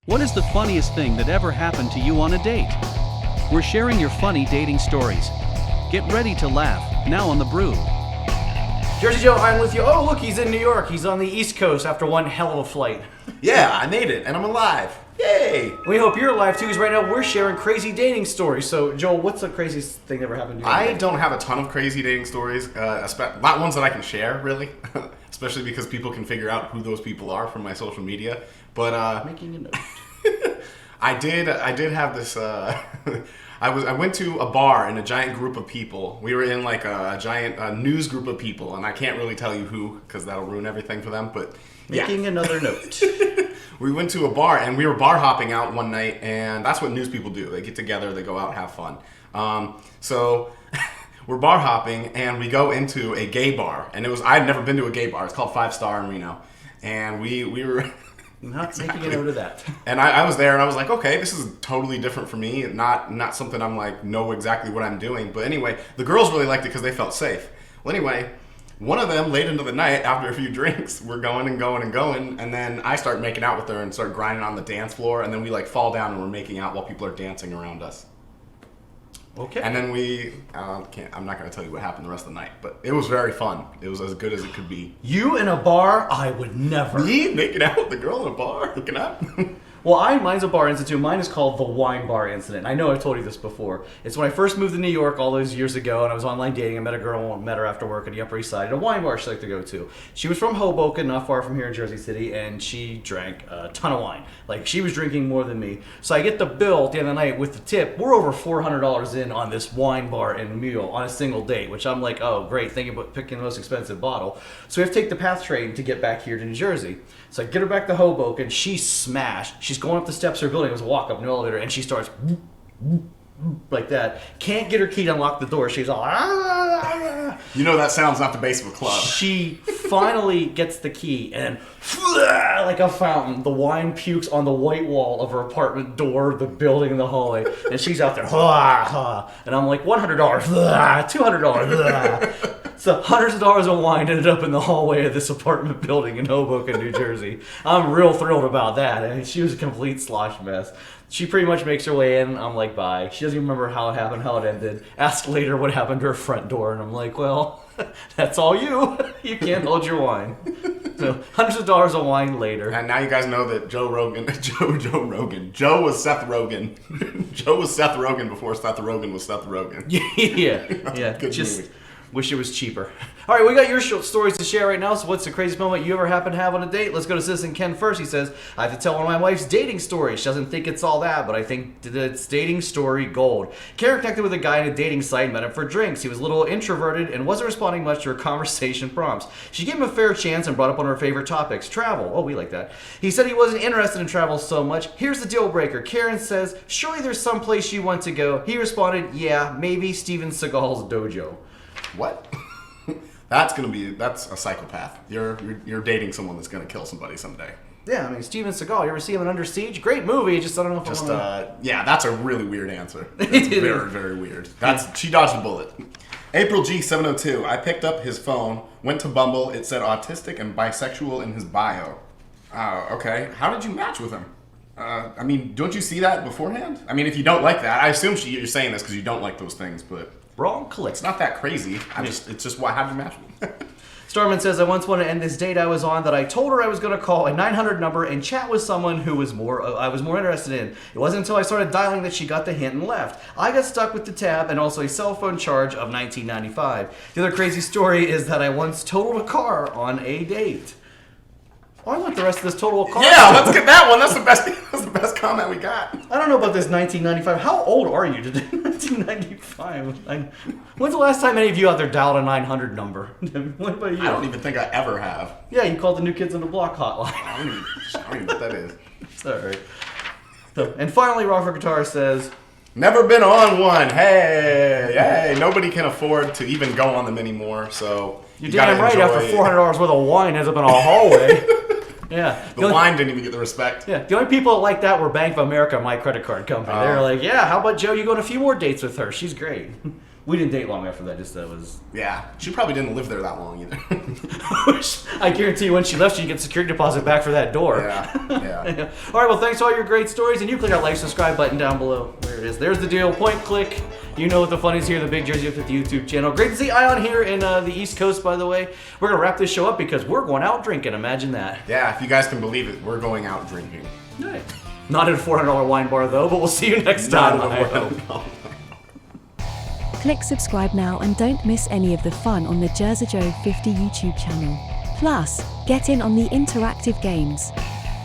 What is the funniest thing that ever happened to you on a date? We're sharing your funny dating stories. Get ready to laugh, now on the Brew. Jersey Joe, I'm with you. Oh, look, he's in New York. He's on the East Coast after one hell of a flight. Yeah, I made it, and I'm alive. Yay! We hope you're alive, too, because right now we're sharing crazy dating stories. So, Joel, what's the craziest thing that ever happened to you? I don't have a ton of crazy dating stories, not ones that I can share, really. Especially because people can figure out who those people are from my social media. But Making a note. I did have this. I went to a bar in a giant group of people. We were in like a giant news group of people, and I can't really tell you who because that'll ruin everything for them. But Making another note. We went to a bar, and we were bar hopping out one night, and that's what news people do. They get together, they go out, have fun. So we're bar hopping, and we go into a gay bar, and I'd never been to a gay bar. It's called 5 Star in Reno, and we were. Not making a note of that. And I was there, and I was like, okay, this is totally different for me. Not something I'm like, know exactly what I'm doing. But anyway, the girls really liked it because they felt safe. Well, anyway, one of them, late into the night, after a few drinks, we're going and going and going. And then I start making out with her and start grinding on the dance floor. And then we like fall down and we're making out while people are dancing around us. Okay. And then I'm not going to tell you what happened the rest of the night, but it was very fun. It was as good as it could be. You in a bar? I would never. Me making out with the girl in a bar, hooking up. Well, mine's a bar incident too. Mine is called the wine bar incident. I know I've told you this before. It's when I first moved to New York all those years ago, and I was online dating. I met a girl, met her after work at the Upper East Side at a wine bar she liked to go to. She was from Hoboken, not far from here in Jersey City, and she drank a ton of wine. Like, she was drinking more than me. So I get the bill at the end of the night with the tip. We're over $400 in on this wine bar and meal on a single date, which I'm like, oh, great, thinking about picking the most expensive bottle. So we have to take the PATH train to get back here to New Jersey. So I get her back to Hoboken. She's smashed. She's going up the steps of her building. It was a walk-up, no elevator, and she starts like that. Can't get her key to unlock the door. She's all, ah. You know that sounds not the base of a club. She finally gets the key, and like a fountain, the wine pukes on the white wall of her apartment door, the building, and the hallway. And she's out there, and I'm like, $100, $200. So hundreds of dollars of wine ended up in the hallway of this apartment building in Hoboken, New Jersey. I'm real thrilled about that. I mean, she was a complete slosh mess. She pretty much makes her way in. I'm like, bye. She doesn't even remember how it happened, how it ended. Asked later what happened to her front door, and I'm like, well, that's all you. You can't hold your wine. So hundreds of dollars of wine later. And now you guys know that Joe was Seth Rogen. Joe was Seth Rogen before Seth Rogen was Seth Rogen. Yeah. Good Just movie. wish it was cheaper. All right, we got your stories to share right now. So what's the craziest moment you ever happen to have on a date? Let's go to Citizen Ken first. He says, I have to tell one of my wife's dating stories. She doesn't think it's all that, but I think it's dating story gold. Karen connected with a guy in a dating site, met him for drinks. He was a little introverted and wasn't responding much to her conversation prompts. She gave him a fair chance and brought up one of her favorite topics, travel. Oh, we like that. He said he wasn't interested in travel so much. Here's the deal breaker. Karen says, surely there's some place you want to go. He responded, yeah, maybe Steven Seagal's dojo. What? That's a psychopath. You're dating someone that's gonna kill somebody someday. Yeah, I mean, Steven Seagal, you ever see him in Under Siege? Great movie, just I don't know if I want yeah, that's a really weird answer. That's very, very weird. She dodged a bullet. April G 702. I picked up his phone, went to Bumble. It said autistic and bisexual in his bio. Okay. How did you match with him? I mean, don't you see that beforehand? I mean, if you don't like that, I assume you're saying this because you don't like those things, but wrong click. It's not that crazy. It's just how'd you match with him? Starman says, I once wanted to end this date I was on that I told her I was going to call a 900 number and chat with someone who was I was more interested in. It wasn't until I started dialing that she got the hint and left. I got stuck with the tab and also a cell phone charge of $19.95. The other crazy story is that I once totaled a car on a date. Oh, I want the rest of this total car. Yeah, let's get that one. That's the best comment we got. I don't know about this 1995. How old are you today? 1995. When's the last time any of you out there dialed a 900 number? What about you? I don't even think I ever have. Yeah, you called the New Kids on the Block hotline. I don't even know what that is. It's all right. So, and finally, Rock for Guitar says, never been on one. Hey, nobody can afford to even go on them anymore. So you're damn right. After $400 worth of wine ends up in a hallway. Yeah. The wine didn't even get the respect. Yeah. The only people like that were Bank of America, my credit card company. They were like, yeah, how about Joe? You go on a few more dates with her. She's great. We didn't date long after that. Just that was. Yeah, she probably didn't live there that long either. I guarantee you, when she left, she'd get security deposit back for that door. Yeah. All right, well, thanks for all your great stories, and you click that like, subscribe button down below. There it is. There's the deal. Point, click. You know what the fun is here, the Big Jersey 50 YouTube channel. Great to see Ion here in the East Coast, by the way. We're going to wrap this show up because we're going out drinking. Imagine that. Yeah, if you guys can believe it, we're going out drinking. Nice. Not at a $400 wine bar, though, but we'll see you next time. Not at a $400 Click subscribe now and don't miss any of the fun on the Jersey Joe 50 YouTube channel. Plus, get in on the interactive games.